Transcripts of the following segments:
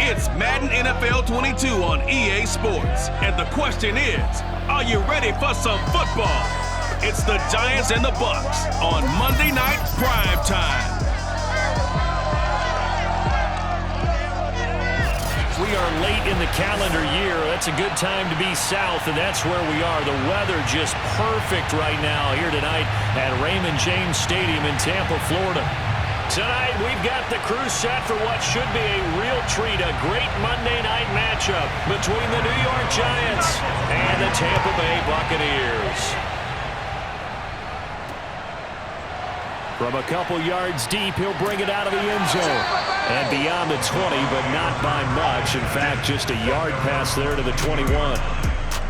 It's Madden NFL 22 on EA Sports. And the question is, are you ready for some football? It's the Giants and the Bucs on Monday Night Prime Time. We are late in the calendar year. That's a good time to be south, and that's where we are. The weather just perfect right now here tonight at Raymond James Stadium in Tampa, Florida. Tonight, we've got the crew set for what should be a real treat, a great Monday night matchup between the New York Giants and the Tampa Bay Buccaneers. From a couple yards deep, he'll bring it out of the end zone. And beyond the 20, but not by much. In fact, just a yard pass there to the 21.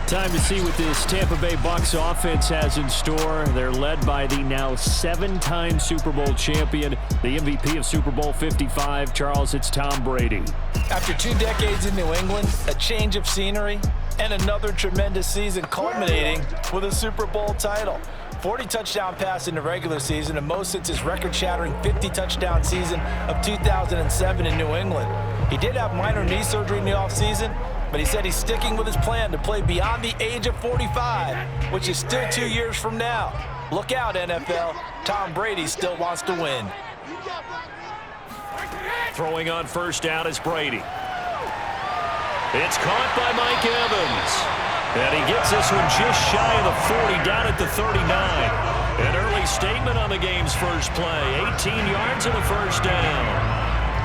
Time to see what this Tampa Bay Bucs offense has in store. They're led by the now 7-time Super Bowl champion, the MVP of Super Bowl 55. Charles, it's Tom Brady. After 2 decades in New England, a change of scenery, and another tremendous season culminating with a Super Bowl title. 40 touchdown pass in the regular season, and most since his record-shattering 50-touchdown season of 2007 in New England. He did have minor knee surgery in the offseason, but he said he's sticking with his plan to play beyond the age of 45, which is still 2 years from now. Look out, NFL. Tom Brady still wants to win. Throwing on first down is Brady. It's caught by Mike Evans. And he gets this one just shy of the 40, down at the 39. An early statement on the game's first play. 18 yards and a first down.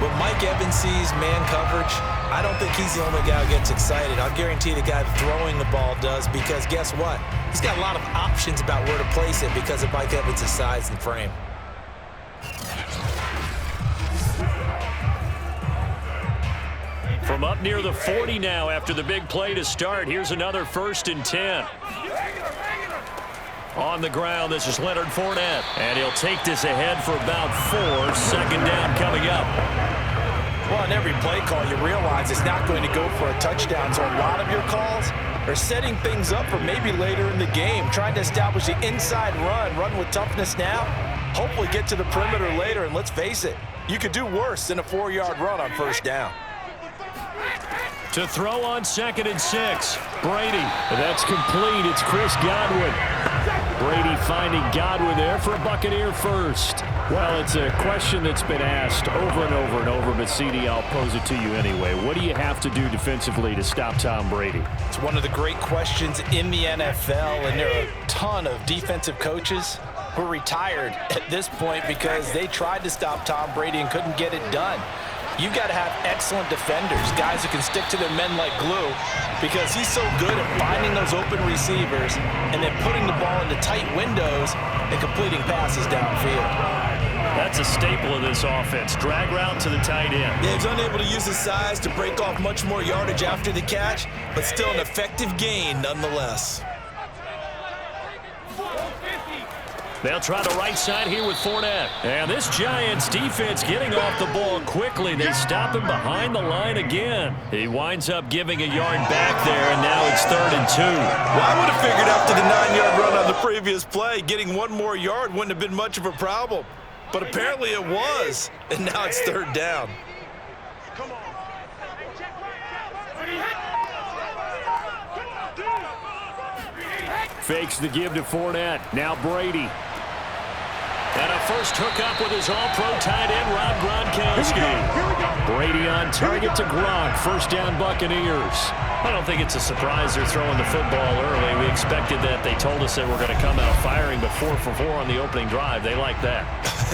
When Mike Evans sees man coverage, I don't think he's the only guy who gets excited. I'll guarantee the guy throwing the ball does, because guess what? He's got a lot of options about where to place it because of Mike Evans' size and frame. From up near the 40 now after the big play to start. Here's another 1st and 10. On the ground, this is Leonard Fournette. And he'll take this ahead for about 4. Second down coming up. Well, in every play call, you realize it's not going to go for a touchdown. So a lot of your calls are setting things up for maybe later in the game, trying to establish the inside run with toughness now, hopefully get to the perimeter later. And let's face it, you could do worse than a 4-yard run on first down. To throw on 2nd and 6. Brady. That's complete. It's Chris Godwin. Brady finding Godwin there for a Buccaneer first. Well, it's a question that's been asked over and over and over, but CD, I'll pose it to you anyway. What do you have to do defensively to stop Tom Brady? It's one of the great questions in the NFL, and there are a ton of defensive coaches who are retired at this point because they tried to stop Tom Brady and couldn't get it done. You've got to have excellent defenders, guys who can stick to their men like glue, because he's so good at finding those open receivers and then putting the ball into tight windows and completing passes downfield. That's a staple of this offense. Drag route to the tight end. Yeah, he's unable to use his size to break off much more yardage after the catch, but still an effective gain nonetheless. They'll try the right side here with Fournette. And this Giants defense getting off the ball quickly. They stop him behind the line again. He winds up giving a yard back there, and now it's 3rd and 2. Well, I would have figured after the 9-yard run on the previous play, getting 1 more yard wouldn't have been much of a problem. But apparently it was, and now it's 3rd down. Fakes the give to Fournette. Now Brady. And a first hookup with his all-pro tight end, Rob Gronkowski. Brady on target to Gronk. First down, Buccaneers. I don't think it's a surprise they're throwing the football early. We expected that. They told us they were going to come out firing, but 4 for 4 on the opening drive. They like that.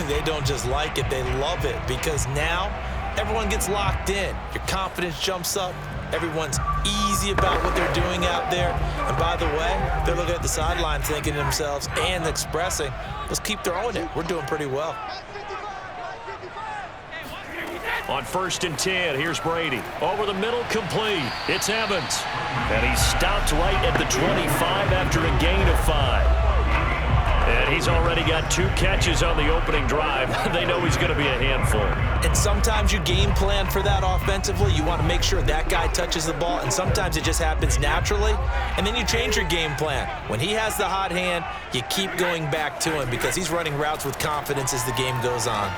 They don't just like it, they love it, because now everyone gets locked in. Your confidence jumps up. Everyone's easy about what they're doing out there. And by the way, they're looking at the sideline thinking to themselves and expressing, let's keep throwing it. We're doing pretty well. On 1st and 10, here's Brady. Over the middle, complete. It's Evans. And he's stopped right at the 25 after a gain of 5. And he's already got 2 catches on the opening drive. They know he's going to be a handful. And sometimes you game plan for that offensively. You want to make sure that guy touches the ball, and sometimes it just happens naturally. And then you change your game plan. When he has the hot hand, you keep going back to him because he's running routes with confidence as the game goes on.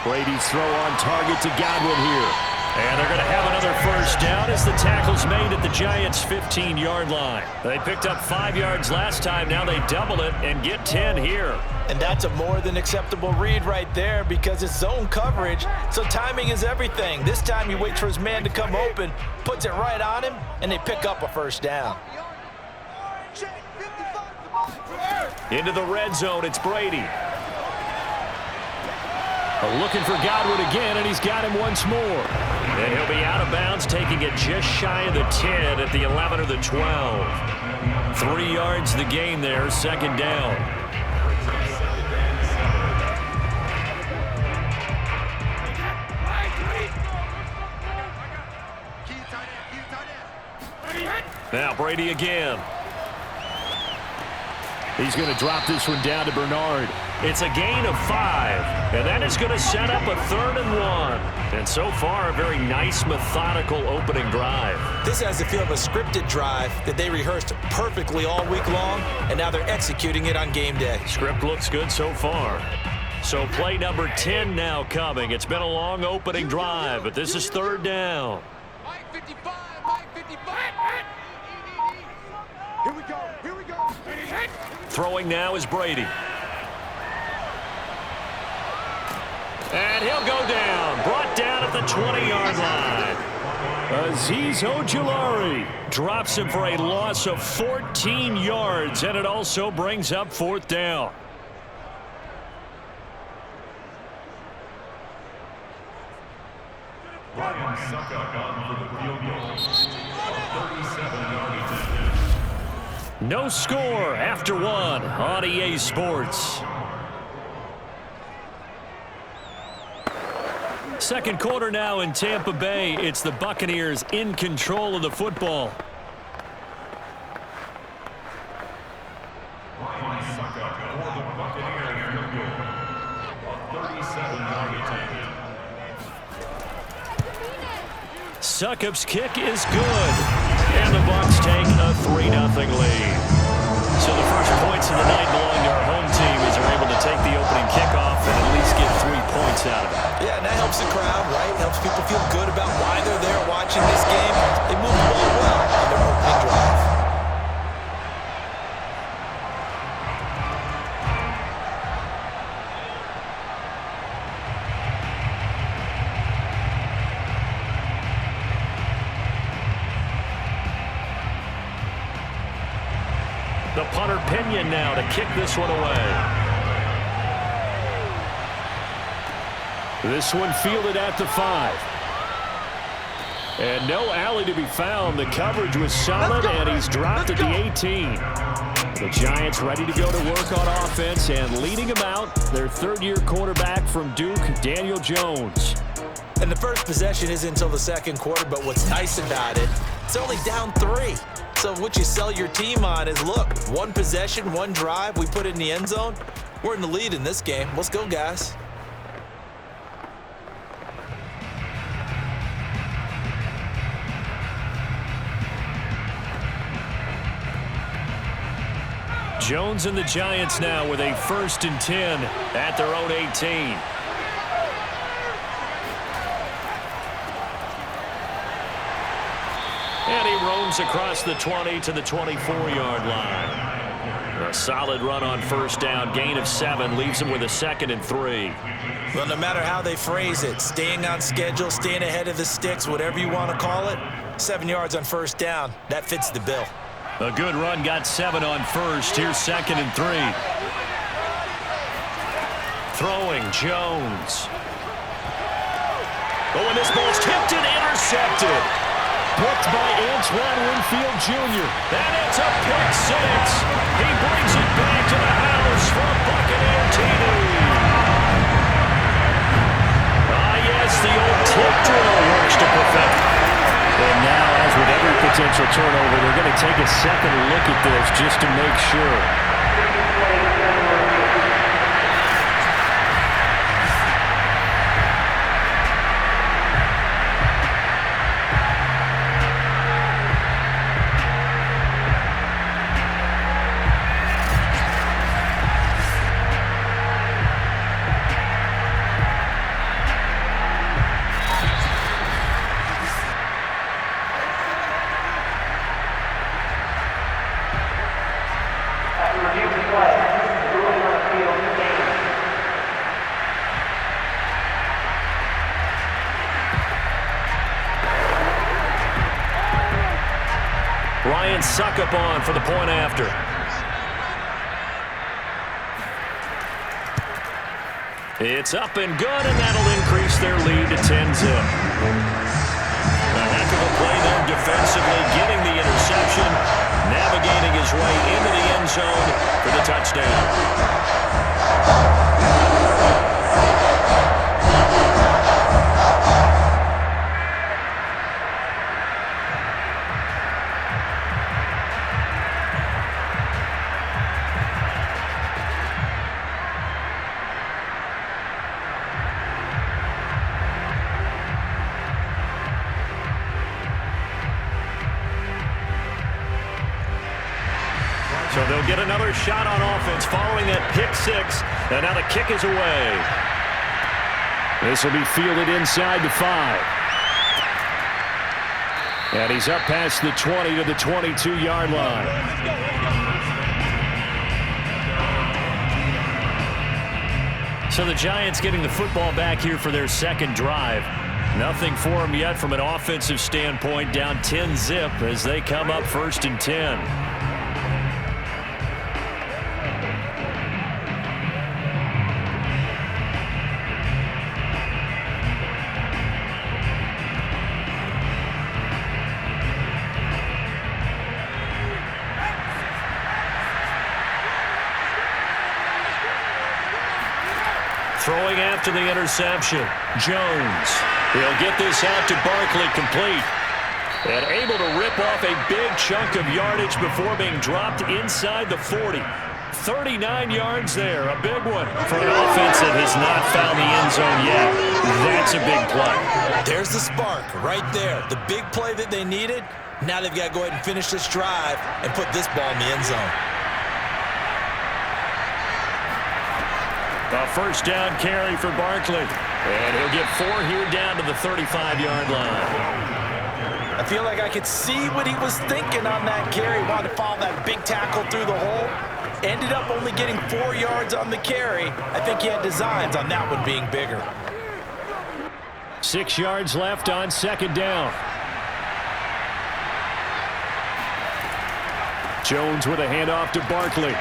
Brady's throw on target to Godwin here. And they're going to have another first down as the tackle's made at the Giants' 15-yard line. They picked up 5 yards last time. Now they double it and get 10 here. And that's a more than acceptable read right there because it's zone coverage, so timing is everything. This time he waits for his man to come open, puts it right on him, and they pick up a first down. Into the red zone, it's Brady. Looking for Godwin again, and he's got him once more. And he'll be out of bounds, taking it just shy of the 10 at the 11 or the 12. 3 yards the gain there, second down. Now Brady again. He's going to drop this one down to Bernard. It's a gain of 5, and that is going to set up a 3rd and 1. And so far, a very nice, methodical opening drive. This has the feel of a scripted drive that they rehearsed perfectly all week long, and now they're executing it on game day. Script looks good so far. So play number 10 now coming. It's been a long opening drive, but this is 3rd down. Mike 55, Mike 55. Here we go, here we go. Throwing now is Brady. And he'll go down. Brought down at the 20-yard line. Azeez Ojulari drops him for a loss of 14 yards, and it also brings up 4th down. Ryan Suckup on for the field goal. 37-yard attempt. No score after 1 on EA Sports. Second quarter now in Tampa Bay. It's the Buccaneers in control of the football. Ryan Suckup for the Buccaneers field goal. A 37-yard attempt. Suckup's kick is good. And the Bucs take a 3-0 lead. So the first points of the night belong to our home team as they're able to take the opening kickoff and at least get 3 points out of it. Yeah, and that helps the crowd, right? Helps people feel good about why they're there watching this game. They move the ball well on their opening drive. The punter Pinion now to kick this one away. This one fielded at the 5. And no alley to be found. The coverage was solid, and he's dropped at the 18. The Giants ready to go to work on offense, and leading them out, their 3rd-year quarterback from Duke, Daniel Jones. And the first possession isn't until the second quarter, but what's nice about it, it's only down 3. So what you sell your team on is, look, 1 possession, 1 drive, we put it in the end zone. We're in the lead in this game. Let's go, guys. Jones and the Giants now with a 1st and 10 at their own 18. And he roams across the 20 to the 24-yard line. A solid run on first down. Gain of 7 leaves him with a 2nd and 3. Well, no matter how they phrase it, staying on schedule, staying ahead of the sticks, whatever you want to call it, 7 yards on first down, that fits the bill. A good run, got 7 on first. Here's 2nd and 3. Throwing, Jones. Oh, and this ball's tipped and intercepted. Picked by Antoine Winfield Jr. And it's a pick 6. He brings it back to the house for a Buccaneer TD. Ah, yes, the old tip drill works to perfection. And now, as with every potential turnover, they're going to take a second look at this just to make sure. Lions suck up on for the point after. It's up and good, and that'll increase their lead to 10-zip. A heck of a play there defensively, getting the interception, navigating his way into the end zone for the touchdown. So they'll get another shot on offense following that pick six. And now the kick is away. This will be fielded inside the 5. And he's up past the 20 to the 22-yard line. So the Giants getting the football back here for their second drive. Nothing for them yet from an offensive standpoint, down 10-zip as they come up 1st and 10. Throwing after the interception, Jones. He'll get this out to Barkley, complete. And able to rip off a big chunk of yardage before being dropped inside the 40. 39 yards there, a big one for an offense that has not found the end zone yet. That's a big play. There's the spark right there. The big play that they needed. Now they've got to go ahead and finish this drive and put this ball in the end zone. A first down carry for Barkley. And he'll get 4 here down to the 35-yard line. I feel like I could see what he was thinking on that carry. Wanted to follow that big tackle through the hole. Ended up only getting 4 yards on the carry. I think he had designs on that one being bigger. 6 yards left on 2nd down. Jones with a handoff to Barkley.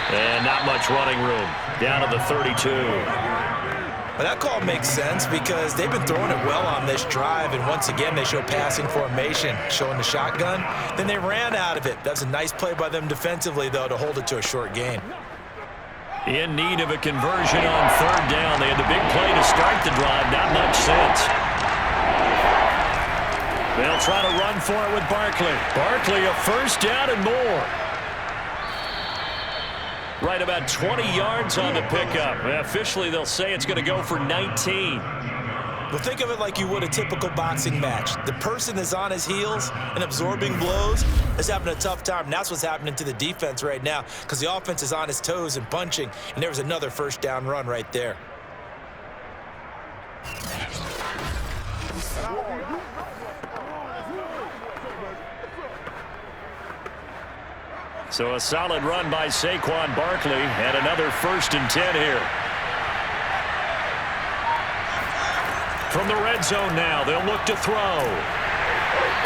And not much running room. Down to the 32. Well, that call makes sense because they've been throwing it well on this drive, and once again they show passing formation, showing the shotgun. Then they ran out of it. That's a nice play by them defensively, though, to hold it to a short gain. In need of a conversion on 3rd down. They had the big play to start the drive. Not much sense. They'll try to run for it with Barkley. Barkley a first down and more. Right about 20 yards on the pickup. Officially, they'll say it's going to go for 19. Well, think of it like you would a typical boxing match. The person is on his heels and absorbing blows is having a tough time. And that's what's happening to the defense right now because the offense is on his toes and punching. And there was another first down run right there. So a solid run by Saquon Barkley and another 1st and 10 here. From the red zone now, they'll look to throw.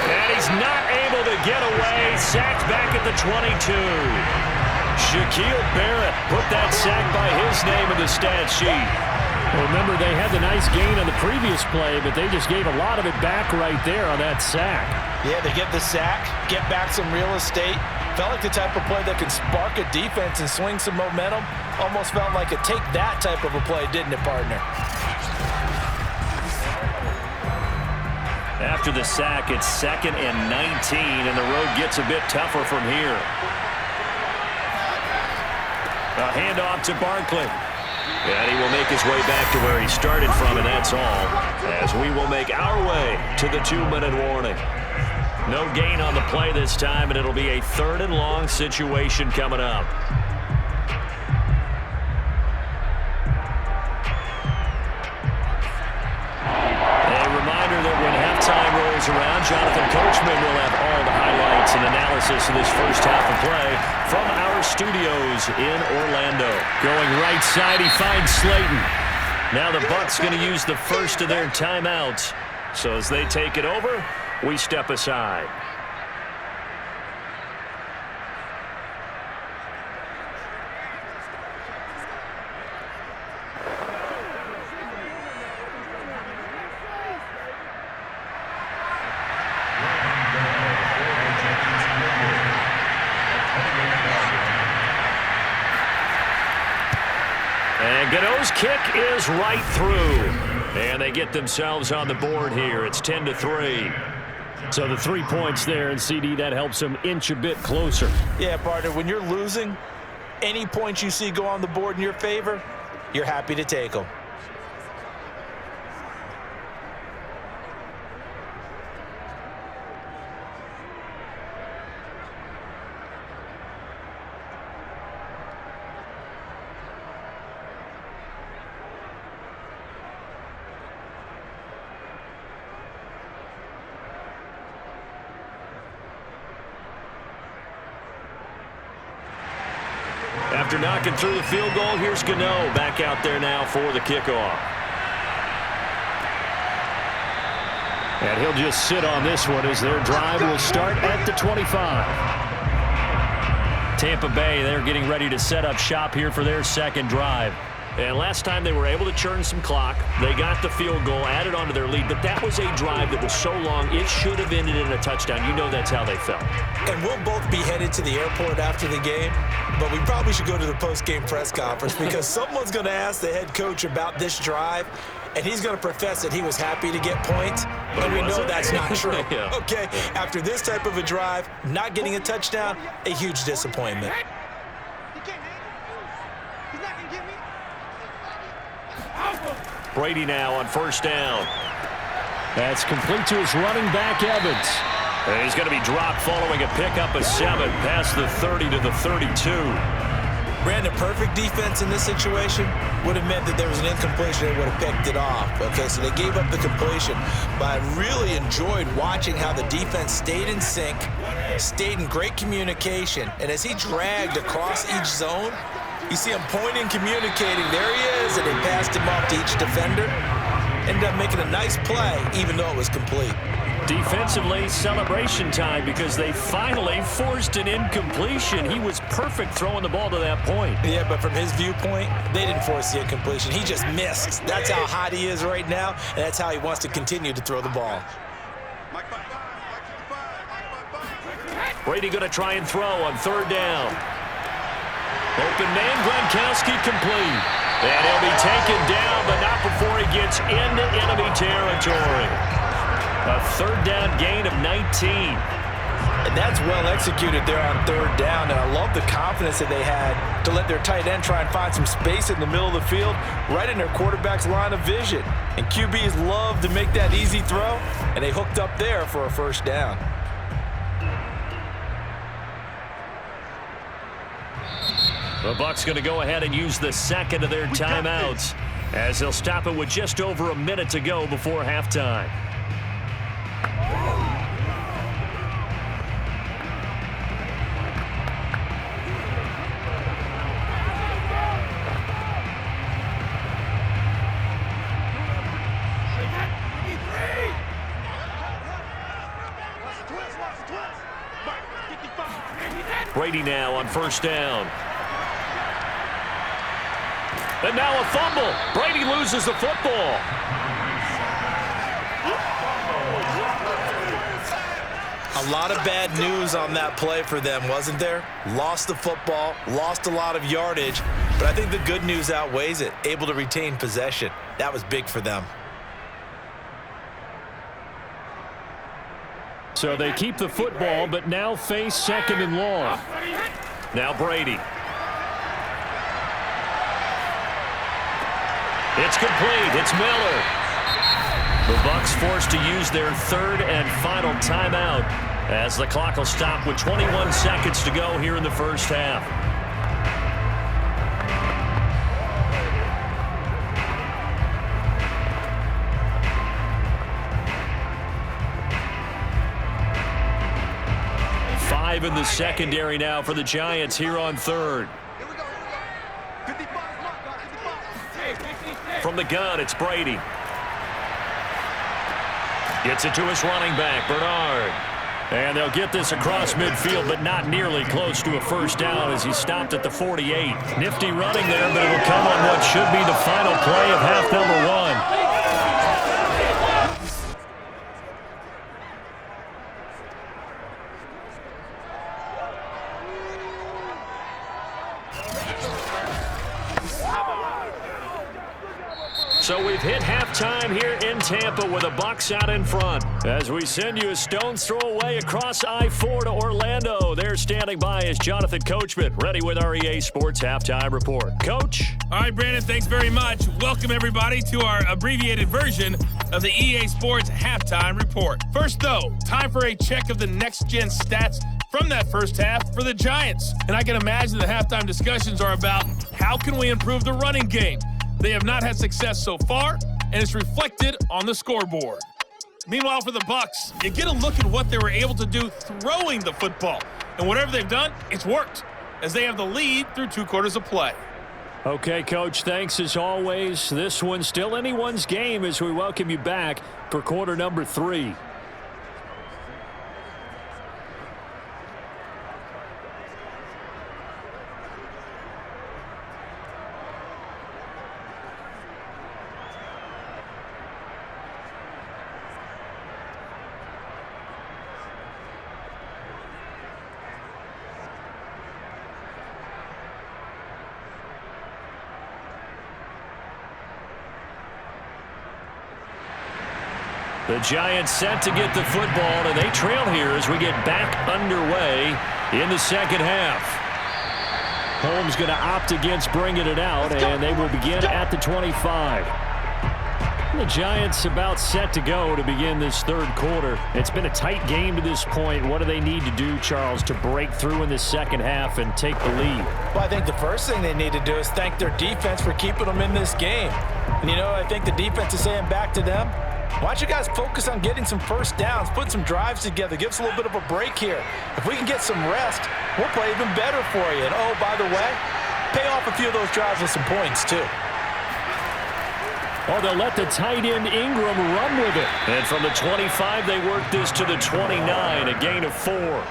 And he's not able to get away. Sacked back at the 22. Shaquille Barrett put that sack by his name in the stat sheet. Well, remember, they had the nice gain on the previous play, but they just gave a lot of it back right there on that sack. Yeah, they get the sack, get back some real estate. Felt like the type of play that can spark a defense and swing some momentum. Almost felt like a take that type of a play, didn't it, partner? After the sack, it's 2nd and 19, and the road gets a bit tougher from here. A handoff to Barkley. And he will make his way back to where he started from, and that's all. As we will make our way to the 2-minute warning. No gain on the play this time, and it'll be a 3rd and long situation coming up. A reminder that when halftime rolls around, Jonathan Coachman will have all the highlights and analysis of this first half of play from our studios in Orlando. Going right side, he finds Slayton. Now the Bucs going to use the first of their timeouts. So as they take it over, we step aside. kick is right through. And they get themselves on the board here. It's 10-3. So the 3 points there, and CD, that helps them inch a bit closer. Yeah, partner, when you're losing, any points you see go on the board in your favor, you're happy to take them. After knocking through the field goal, here's Gano back out there now for the kickoff. And he'll just sit on this one as their drive will start at the 25. Tampa Bay, they're getting ready to set up shop here for their second drive. And last time they were able to churn some clock. They got the field goal, added onto their lead, but that was a drive that was so long, it should have ended in a touchdown. You know that's how they felt. And we'll both be headed to the airport after the game, but we probably should go to the post-game press conference because someone's going to ask the head coach about this drive, and he's going to profess that he was happy to get points, and we know that's not true. Yeah. Okay, after this type of a drive, not getting a touchdown, a huge disappointment. Brady now on first down. That's complete to his running back, Evans. And he's going to be dropped following a pickup of 7 past the 30 to the 32. Brandon, perfect defense in this situation would have meant that there was an incompletion. They would have picked it off. Okay, so they gave up the completion. But I really enjoyed watching how the defense stayed in sync, stayed in great communication. And as he dragged across each zone, you see him pointing, communicating. There he is, and they passed him off to each defender. Ended up making a nice play, even though it was complete. Defensively, celebration time because they finally forced an incompletion. He was perfect throwing the ball to that point. Yeah, but from his viewpoint, they didn't force the incompletion. He just missed. That's how hot he is right now, and that's how he wants to continue to throw the ball. Brady going to try and throw on third down. Open man, Gronkowski complete. And he'll be taken down, but not before he gets into enemy territory. A third down gain of 19. And that's well executed there on third down. And I love the confidence that they had to let their tight end try and find some space in the middle of the field, right in their quarterback's line of vision. And QBs love to make that easy throw, and they hooked up there for a first down. The Bucs going to go ahead and use the second of their timeouts as they'll stop it with just over a minute to go before halftime. Brady now on first down. And now a fumble. Brady loses the football. A lot of bad news on that play for them, wasn't there? Lost the football, lost a lot of yardage, but I think the good news outweighs it. Able to retain possession. That was big for them. So they keep the football, but now face second and long. Now Brady. It's complete. It's Miller. The Bucs forced to use their third and final timeout as the clock will stop with 21 seconds to go here in the first half. Five in the secondary now for the Giants here on third. From the gun, it's Brady. Gets it to his running back, Bernard. And they'll get this across midfield, but not nearly close to a first down as he stopped at the 48. Nifty running there, but it'll come on what should be the final play of half number one. halftime here in Tampa with the Bucs out in front. As we send you a stone's throw away across I-4 to Orlando. There standing by is Jonathan Coachman, ready with our EA Sports Halftime Report. Coach? All right, Brandon, thanks very much. Welcome, everybody, to our abbreviated version of the EA Sports Halftime Report. First, though, time for a check of the next-gen stats from that first half for the Giants. And I can imagine the halftime discussions are about how can we improve the running game. They have not had success so far, and it's reflected on the scoreboard. Meanwhile, for the Bucs, you get a look at what they were able to do throwing the football. And whatever they've done, it's worked, as they have the lead through 2 quarters of play. Okay, Coach, thanks as always. This one's still anyone's game as we welcome you back for quarter number 3. The Giants set to get the football, and they trail here as we get back underway in the second half. Holmes going to opt against bringing it out, and they will begin at the 25. The Giants about set to go to begin this third quarter. It's been a tight game to this point. What do they need to do, Charles, to break through in the second half and take the lead? Well, I think the first thing they need to do is thank their defense for keeping them in this game. And, I think the defense is saying back to them, why don't you guys focus on getting some first downs, put some drives together, give us a little bit of a break here. If we can get some rest, we'll play even better for you. And, oh, by the way, pay off a few of those drives with some points, too. Oh, they'll let the tight end Ingram run with it. And from the 25, they work this to the 29, a gain of 4.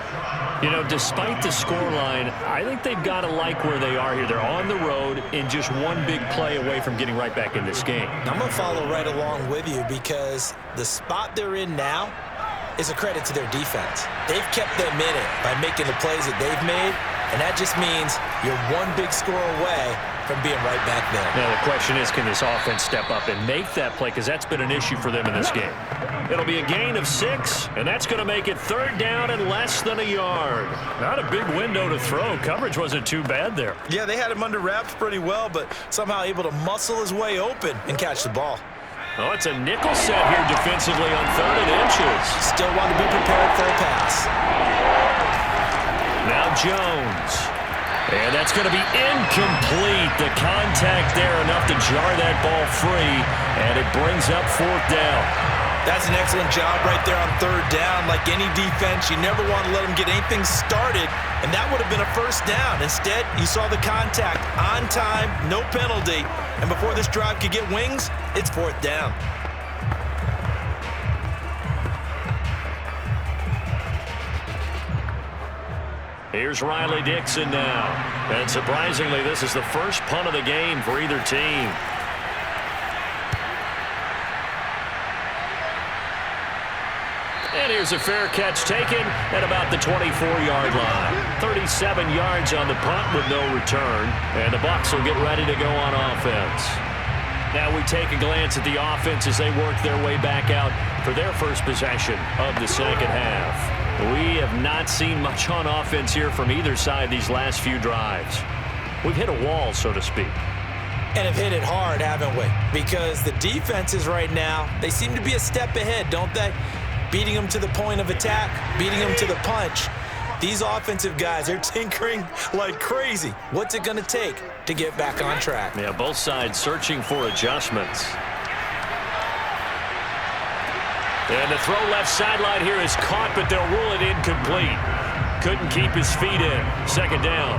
Despite the scoreline, I think they've got to like where they are here. They're on the road and just one big play away from getting right back in this game. I'm going to follow right along with you because the spot they're in now is a credit to their defense. They've kept them in it by making the plays that they've made, and that just means you're one big score away from being right back there. Now the question is, can this offense step up and make that play? Because that's been an issue for them in this game. It'll be a gain of 6, and that's going to make it third down and less than a yard. Not a big window to throw. Coverage wasn't too bad there. Yeah, they had him under wraps pretty well, but somehow able to muscle his way open and catch the ball. Oh, it's a nickel set here defensively on 3rd and inches. Still want to be prepared for a pass. Now Jones. And that's going to be incomplete. The contact there enough to jar that ball free, and it brings up 4th down. That's an excellent job right there on 3rd down. Like any defense, you never want to let them get anything started, and that would have been a first down. Instead, you saw the contact on time, no penalty, and before this drive could get wings, it's 4th down. Here's Riley Dixon now. And surprisingly, this is the first punt of the game for either team. And here's a fair catch taken at about the 24-yard line. 37 yards on the punt with no return. And the Bucs will get ready to go on offense. Now we take a glance at the offense as they work their way back out for their first possession of the second half. We have not seen much on offense here from either side these last few drives. We've hit a wall, so to speak. And have hit it hard, haven't we? Because the defenses right now, they seem to be a step ahead, don't they? Beating them to the point of attack, beating them to the punch. These offensive guys, they're tinkering like crazy. What's it going to take to get back on track? Yeah, both sides searching for adjustments. And the throw left sideline here is caught, but they'll rule it incomplete. Couldn't keep his feet in. Second down.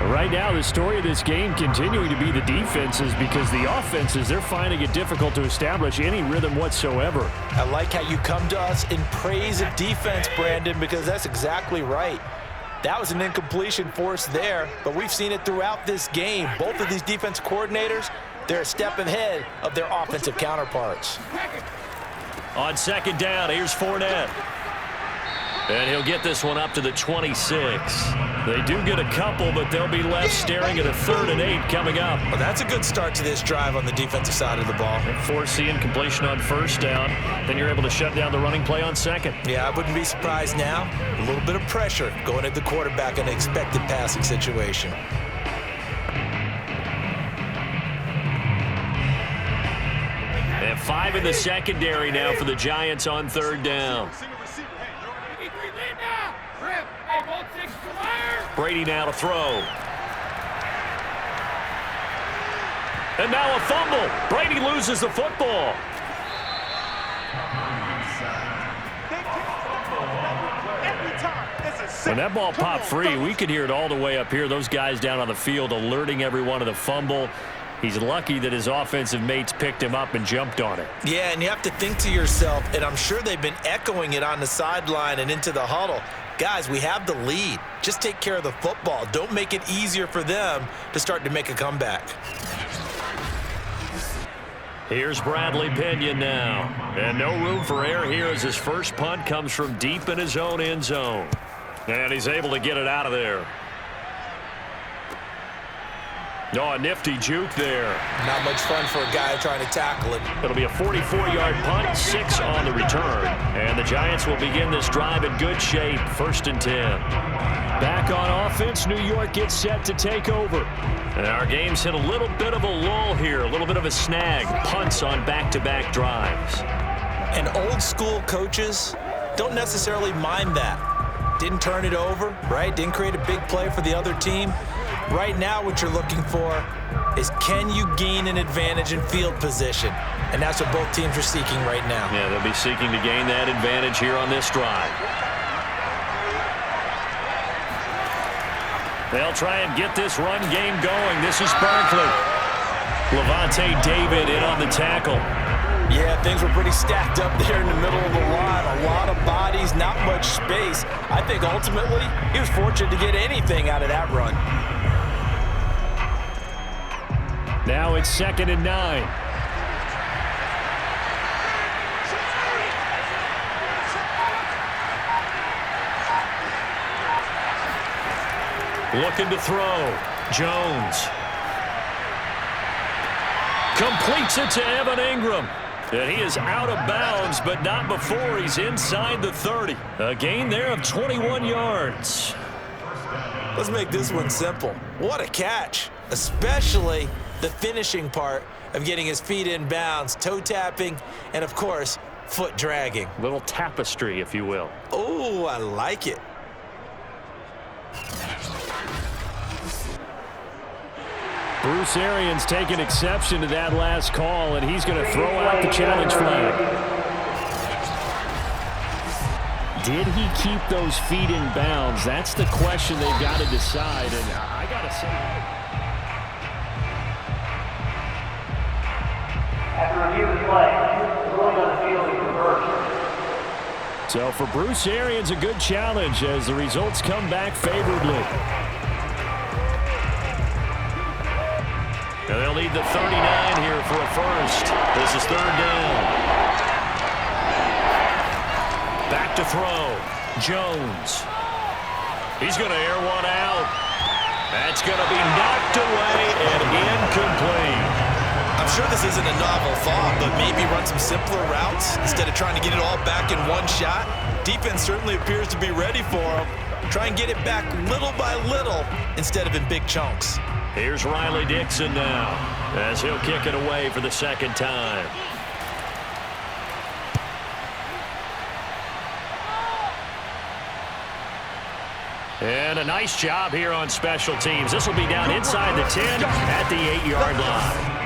Right now, the story of this game continuing to be the defenses, because the offenses, they're finding it difficult to establish any rhythm whatsoever. I like how you come to us in praise of defense, Brandon, because that's exactly right. That was an incompletion forced there, but we've seen it throughout this game. Both of these defense coordinators, they're a step ahead of their offensive counterparts. On second down, here's Fournette. And he'll get this one up to the 26. They do get a couple, but they'll be left staring at a 3rd and 8 coming up. Well, that's a good start to this drive on the defensive side of the ball. Foreseeing completion on 1st down. Then you're able to shut down the running play on 2nd. Yeah, I wouldn't be surprised now. A little bit of pressure going at the quarterback in an expected passing situation. And 5 in the secondary now for the Giants on 3rd down. Brady now to throw. And now a fumble. Brady loses the football. When that ball popped free, we could hear it all the way up here. Those guys down on the field alerting everyone of the fumble. He's lucky that his offensive mates picked him up and jumped on it. Yeah, and you have to think to yourself, and I'm sure they've been echoing it on the sideline and into the huddle. Guys, we have the lead. Just take care of the football. Don't make it easier for them to start to make a comeback. Here's Bradley Pinion now. And no room for error here as his first punt comes from deep in his own end zone. And he's able to get it out of there. Oh, a nifty juke there. Not much fun for a guy trying to tackle it. It'll be a 44-yard punt, 6 on the return. And the Giants will begin this drive in good shape, 1st and 10. Back on offense, New York gets set to take over. And our game's hit a little bit of a lull here, a little bit of a snag. Punts on back-to-back drives. And old-school coaches don't necessarily mind that. Didn't turn it over, right? Didn't create a big play for the other team. Right now, what you're looking for is can you gain an advantage in field position? And that's what both teams are seeking right now. Yeah, they'll be seeking to gain that advantage here on this drive. They'll try and get this run game going. This is Barkley. Levante David in on the tackle. Yeah, things were pretty stacked up there in the middle of the line. A lot of bodies, not much space. I think ultimately he was fortunate to get anything out of that run. Now it's 2nd and 9. Looking to throw. Jones. Completes it to Evan Ingram. And he is out of bounds, but not before he's inside the 30. A gain there of 21 yards. Let's make this one simple. What a catch, especially the finishing part of getting his feet in bounds, toe tapping, and of course, foot dragging. Little tapestry, if you will. Oh, I like it. Bruce Arians taking exception to that last call, and he's going to throw out the challenge flag. Did he keep those feet in bounds? That's the question they've got to decide, and I got to say... After review of the play, ruling on the field is reversed. So for Bruce Arians, a good challenge as the results come back favorably. And they'll need the 39 here for a first. This is 3rd down. Back to throw. Jones. He's going to air one out. That's going to be knocked away and incomplete. I'm sure this isn't a novel thought, but maybe run some simpler routes instead of trying to get it all back in one shot. Defense certainly appears to be ready for him. Try and get it back little by little instead of in big chunks. Here's Riley Dixon now as he'll kick it away for the 2nd time. And a nice job here on special teams. This will be down inside the 10 at the 8-yard line.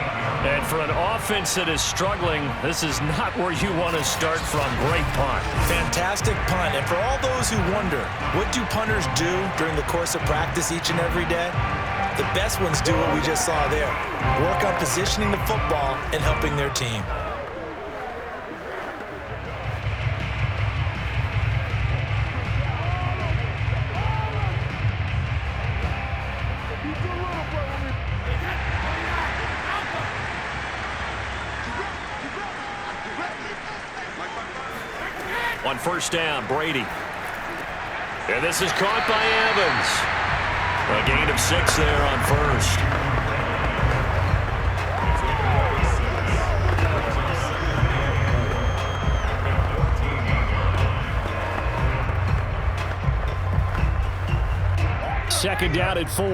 And for an offense that is struggling, this is not where you want to start from. Great punt. Fantastic punt. And for all those who wonder, what do punters do during the course of practice each and every day? The best ones do what we just saw there. Work on positioning the football and helping their team. On 1st down, Brady. And this is caught by Evans. A gain of 6 there on first. Second down at 4.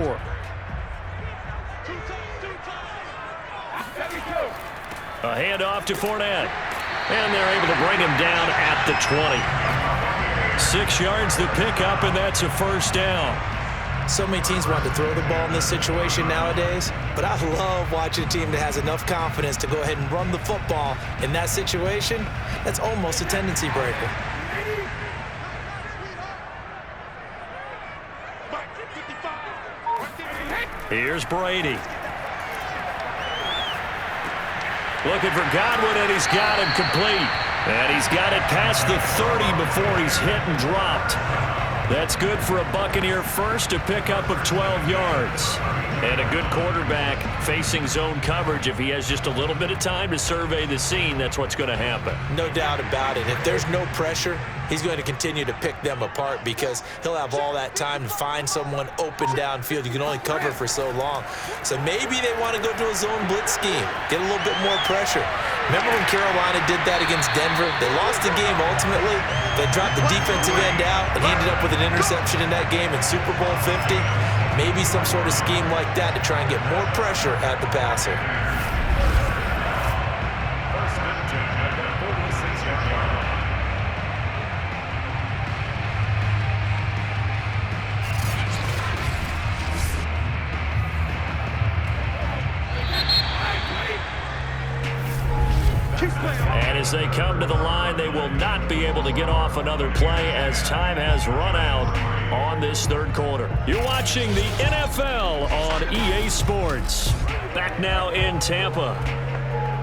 A handoff to Fournette. And they're able to bring him down at the 20. 6 yards to pick up, and that's a first down. So many teams want to throw the ball in this situation nowadays, but I love watching a team that has enough confidence to go ahead and run the football in that situation. That's almost a tendency breaker. Here's Brady. Looking for Godwin, and he's got him complete. And he's got it past the 30 before he's hit and dropped. That's good for a Buccaneer first, a pickup of 12 yards. And a good quarterback facing zone coverage. If he has just a little bit of time to survey the scene, that's what's going to happen. No doubt about it. If there's no pressure, he's going to continue to pick them apart because he'll have all that time to find someone open downfield. You can only cover for so long. So maybe they want to go to a zone blitz scheme, get a little bit more pressure. Remember when Carolina did that against Denver? They lost the game ultimately. They dropped the defensive end out and ended up with an interception in that game in Super Bowl 50. Maybe some sort of scheme like that to try and get more pressure at the passer. And as they come to the line, they will not be able to get off another play as time has run out on this third quarter. You're watching the NFL on EA Sports. Back now in Tampa.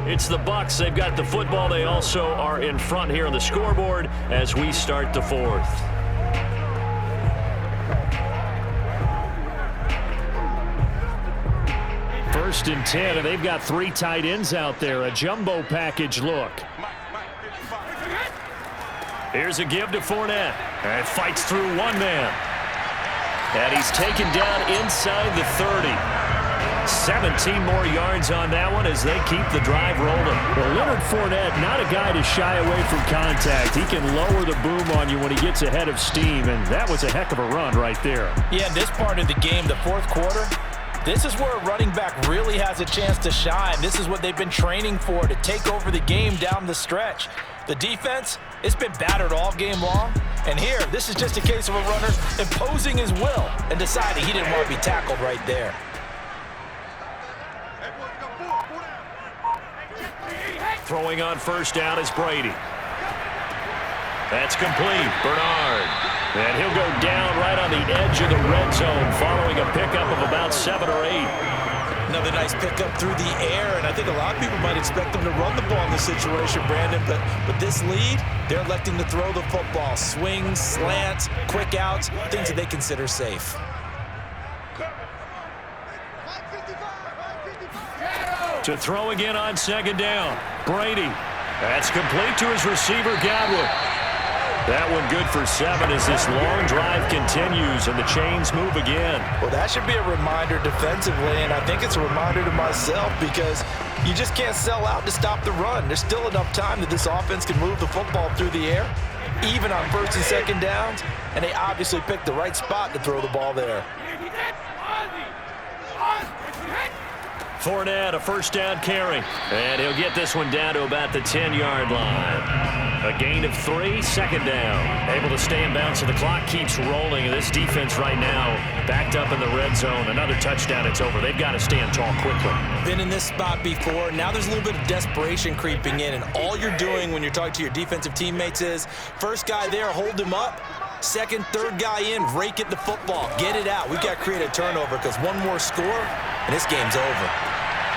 It's the Bucs. They've got the football. They also are in front here on the scoreboard as we start the fourth. First and 10, and they've got 3 tight ends out there. A jumbo package look. Here's a give to Fournette. And fights through one man. And he's taken down inside the 30. 17 more yards on that one as they keep the drive rolling. Well, Leonard Fournette, not a guy to shy away from contact. He can lower the boom on you when he gets ahead of steam, and that was a heck of a run right there. Yeah, in this part of the game, the fourth quarter, this is where a running back really has a chance to shine. This is what they've been training for, to take over the game down the stretch. The defense, it's been battered all game long. And here, this is just a case of a runner imposing his will and deciding he didn't want to be tackled right there. Throwing on first down is Brady. That's complete. Bernard. And he'll go down right on the edge of the red zone following a pickup of about 7 or 8. Another nice pickup through the air, and I think a lot of people might expect them to run the ball in this situation, Brandon, but with this lead, they're electing to throw the football. Swings, slants, quick outs, things that they consider safe. To throw again on second down. Brady. That's complete to his receiver, Godwin. That one good for 7 as this long drive continues and the chains move again. Well, that should be a reminder defensively, and I think it's a reminder to myself because you just can't sell out to stop the run. There's still enough time that this offense can move the football through the air, even on first and second downs, and they obviously picked the right spot to throw the ball there. Fournette, a first down carry. And he'll get this one down to about the 10-yard line. A gain of 3, second down. Able to stay in bounds, so the clock keeps rolling. And this defense right now backed up in the red zone. Another touchdown, it's over. They've got to stand tall quickly. Been in this spot before. Now there's a little bit of desperation creeping in. And all you're doing when you're talking to your defensive teammates is, first guy there, hold him up. Second, third guy in, rake at the football. Get it out. We've got to create a turnover because one more score, and this game's over.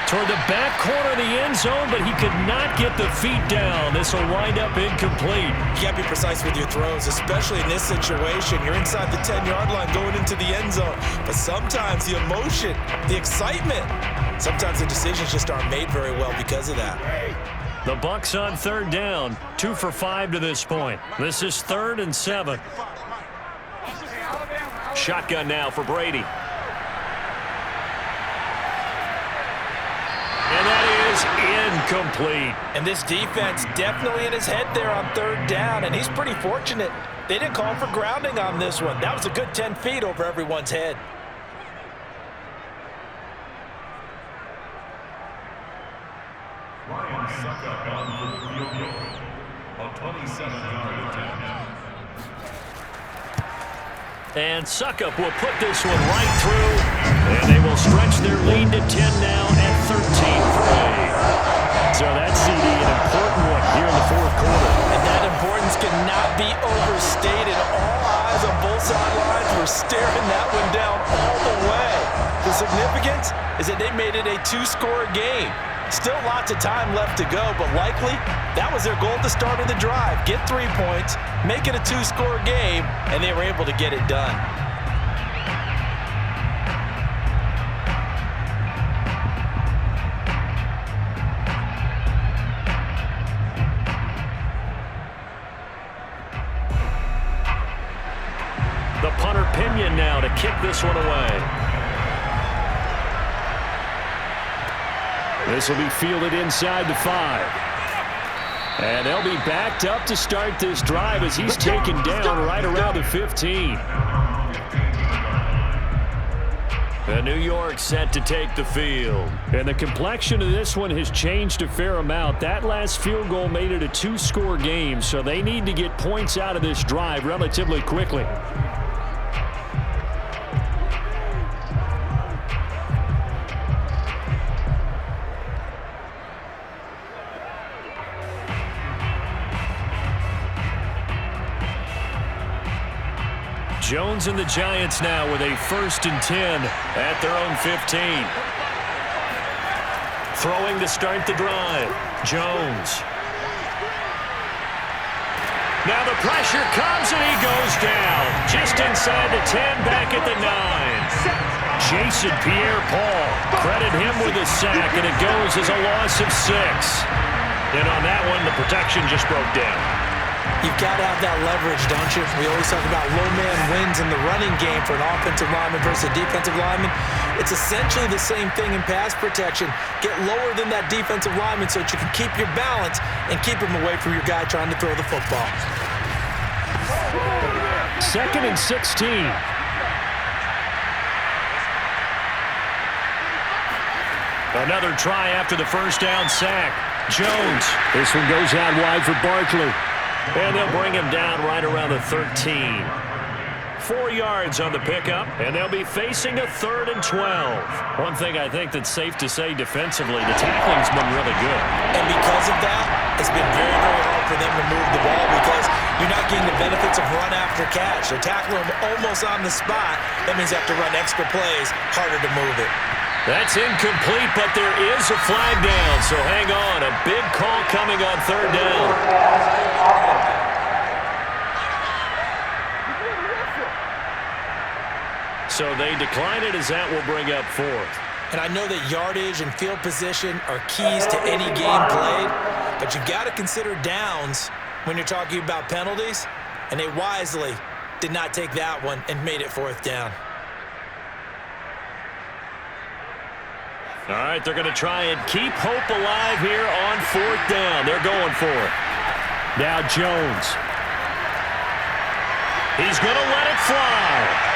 Toward the back corner of the end zone, but he could not get the feet down. This will wind up incomplete. You can't be precise with your throws, especially in this situation. You're inside the 10-yard line going into the end zone. But sometimes the emotion, the excitement, sometimes the decisions just aren't made very well because of that. The Bucs on third down, 2 for 5 to this point. This is 3rd and 7. Shotgun now for Brady. And that is incomplete. And this defense definitely in his head there on 3rd down, and he's pretty fortunate. They didn't call for grounding on this one. That was a good 10 feet over everyone's head. Ryan Suckup on for the field goal. A 27-yard attempt. And Suckup will put this one right through, and they will stretch their lead to 10 now at 13-3. So that CD, an important one here in the 4th quarter. And that importance cannot be overstated. All eyes on both sidelines were staring that one down all the way. The significance is that they made it a 2-score game. Still lots of time left to go, but likely that was their goal at the start of the drive. Get 3 points, make it a 2-score game, and they were able to get it done. The punter Pinion now to kick this one away. This will be fielded inside the 5. And they'll be backed up to start this drive as he's taken down right around the 15. And New York set to take the field. And the complexion of this one has changed a fair amount. That last field goal made it a 2-score game, so they need to get points out of this drive relatively quickly. Jones and the Giants now with a 1st and 10 at their own 15. Throwing to start the drive. Jones. Now the pressure comes and he goes down. Just inside the 10, back at the 9. Jason Pierre-Paul. Credit him with a sack, and it goes as a loss of 6. And on that one, the protection just broke down. You've got to have that leverage, don't you? We always talk about low man wins in the running game for an offensive lineman versus a defensive lineman. It's essentially the same thing in pass protection. Get lower than that defensive lineman so that you can keep your balance and keep him away from your guy trying to throw the football. 2nd and 16. Another try after the 1st down sack. Jones. This one goes out wide for Barkley. And they'll bring him down right around the 13. 4 yards on the pickup, and they'll be facing a 3rd and 12. One thing I think that's safe to say defensively, the tackling's been really good. And because of that, it's been very, very hard for them to move the ball because you're not getting the benefits of run after catch. They're tackling them almost on the spot. That means they have to run extra plays, harder to move it. That's incomplete, but there is a flag down, so hang on. A big call coming on 3rd down. So they decline it as that will bring up 4th. And I know that yardage and field position are keys to any game played, but you've got to consider downs when you're talking about penalties, and they wisely did not take that one and made it 4th down. All right, they're going to try and keep hope alive here on 4th down. They're going for it. Now Jones. He's going to let it fly.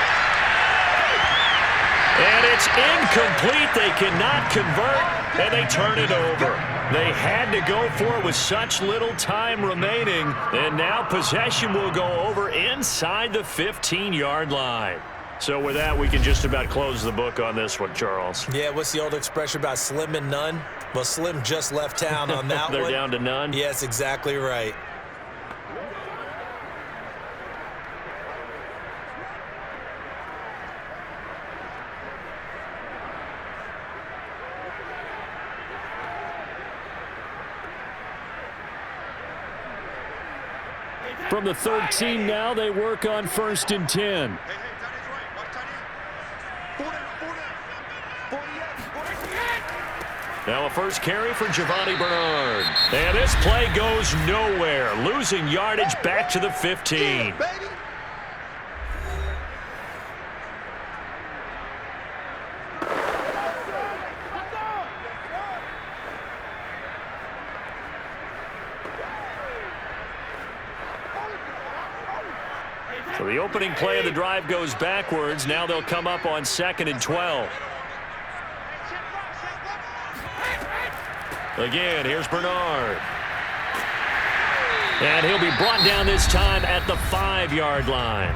And it's incomplete. They cannot convert, and they turn it over. They had to go for it with such little time remaining, and now possession will go over inside the 15-yard line. So with that, we can just about close the book on this one, Charles. Yeah, what's the old expression about slim and none? Well, Slim just left town on that They're one. down to none? Yes, exactly right. From the 13 now, they work on 1st and 10. Now a first carry for Giovanni Bernard. And this play goes nowhere. Losing yardage back to the 15. So the opening play of the drive goes backwards. Now they'll come up on 2nd and 12. Again, here's Bernard. And he'll be brought down this time at the 5-yard line.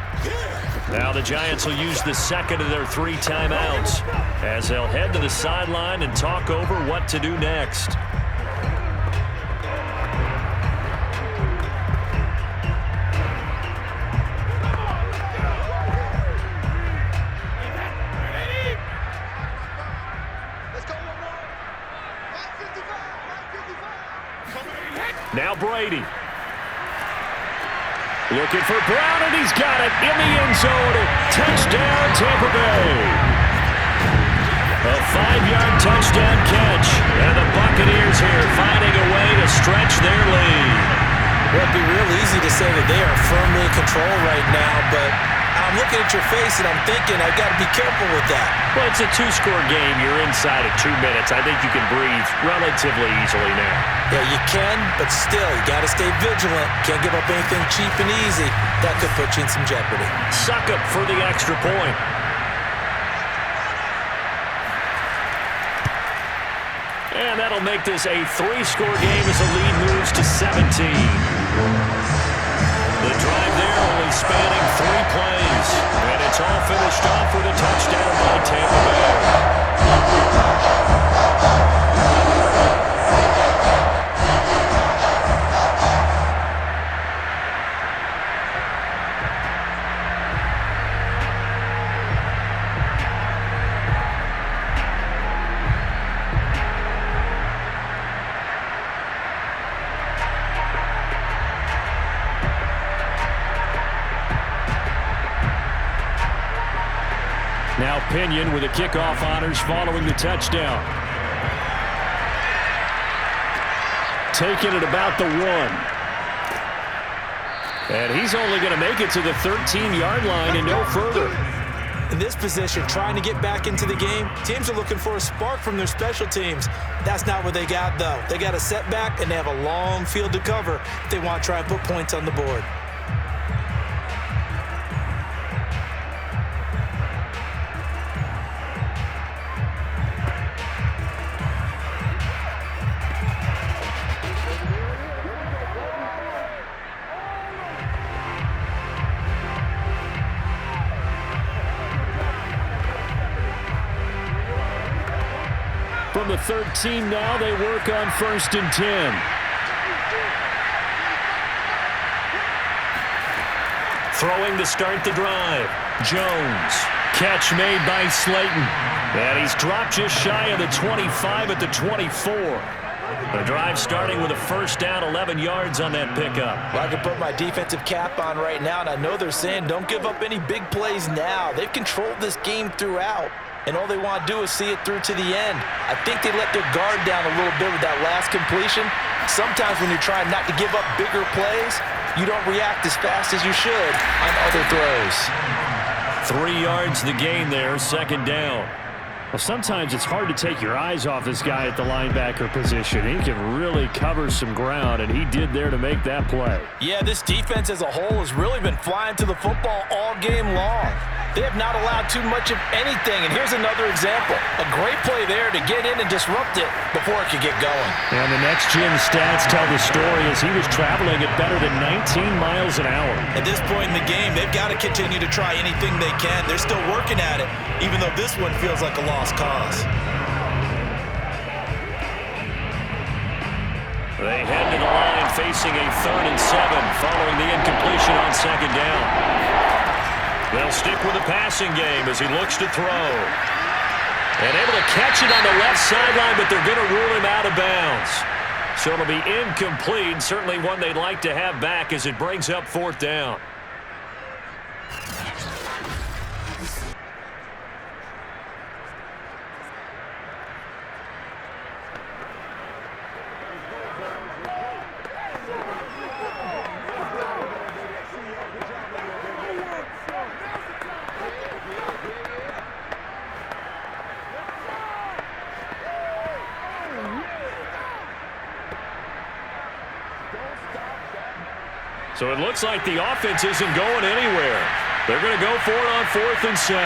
Now the Giants will use the second of their 3 timeouts as they'll head to the sideline and talk over what to do next. Now Brady. Looking for Brown, and he's got it in the end zone. Touchdown, Tampa Bay. A 5-yard touchdown catch. And the Buccaneers here finding a way to stretch their lead. Well, it'd be real easy to say that they are firmly in control right now, but I'm looking at your face and I'm thinking I've got to be careful with that. Well, it's a 2-score game. You're inside of 2 minutes. I think you can breathe relatively easily now. Yeah, you can, but still, you got to stay vigilant. Can't give up anything cheap and easy. That could put you in some jeopardy. Suck up for the extra point. And that'll make this a 3-score game as the lead moves to 17. The drive there only spanning 3 plays. And it's all finished off with a touchdown by Tampa Bay. Now Pinion with the kickoff honors following the touchdown. Taking it about the 1. And he's only going to make it to the 13-yard line and no further. In this position, trying to get back into the game, teams are looking for a spark from their special teams. That's not what they got, though. They got a setback, and they have a long field to cover if they want to try and put points on the board. From the 13 now, they work on 1st and 10. Throwing to start the drive. Jones. Catch made by Slayton. And he's dropped just shy of the 25 at the 24. The drive starting with a 1st down, 11 yards on that pickup. Well, I can put my defensive cap on right now, and I know they're saying don't give up any big plays now. They've controlled this game throughout. And all they want to do is see it through to the end. I think they let their guard down a little bit with that last completion. Sometimes when you're trying not to give up bigger plays, you don't react as fast as you should on other throws. 3 yards the gain there, 2nd down. Well, sometimes it's hard to take your eyes off this guy at the linebacker position. He can really cover some ground, and he did there to make that play. Yeah, this defense as a whole has really been flying to the football all game long. They have not allowed too much of anything, and here's another example. A great play there to get in and disrupt it before it could get going. And the next-gen stats tell the story as he was traveling at better than 19 miles an hour. At this point in the game, they've got to continue to try anything they can. They're still working at it, even though this one feels like a lost cause. They head to the line facing a 3rd and 7 following the incompletion on 2nd down. They'll stick with the passing game as he looks to throw. And able to catch it on the left sideline, but they're going to rule him out of bounds. So it'll be incomplete, certainly one they'd like to have back as it brings up 4th down. So it looks like the offense isn't going anywhere. They're going to go for it on 4th and 7.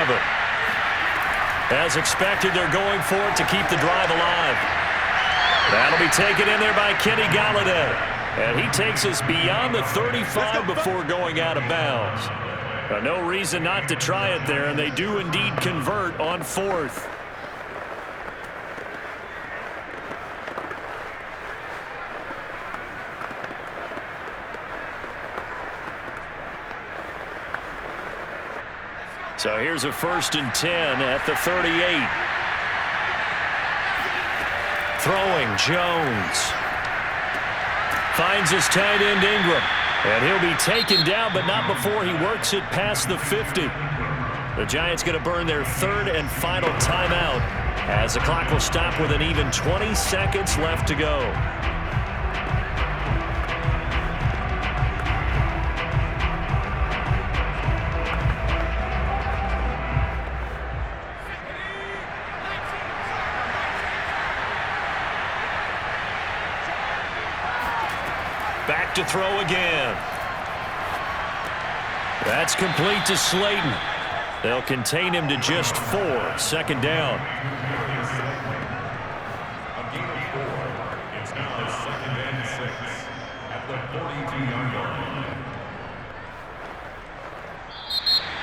As expected, they're going for it to keep the drive alive. That'll be taken in there by Kenny Galladay. And he takes us beyond the 35 before going out of bounds. No reason not to try it there, and they do indeed convert on 4th. So here's a 1st and 10 at the 38. Throwing, Jones. Finds his tight end, Ingram. And he'll be taken down, but not before he works it past the 50. The Giants going to burn their 3rd and final timeout as the clock will stop with an even 20 seconds left to go. Back to throw again. That's complete to Slayton. They'll contain him to just 4. 2nd down. A gain of 4. It's now 2nd and 6 at the 42-yard line.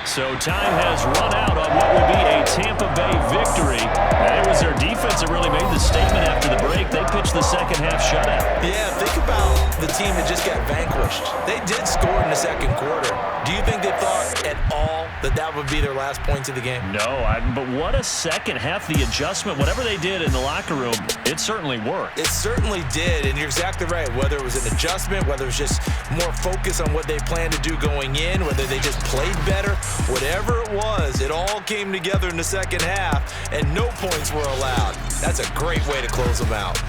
So time has run out on what will be a Tampa Bay victory. And it was their defense that really made the statement after the break. They pitched the second half shutout. Yeah, think about the team that just got vanquished. They did score in the 2nd quarter. Do you think they thought at all that that would be their last points of the game? No, but what a second half. The adjustment, whatever they did in the locker room, it certainly worked. It certainly did, and you're exactly right. Whether it was an adjustment, whether it was just more focus on what they planned to do going in, whether they just played better, whatever it was, it all came together in the second half, and no points were allowed. That's a great way to close them out.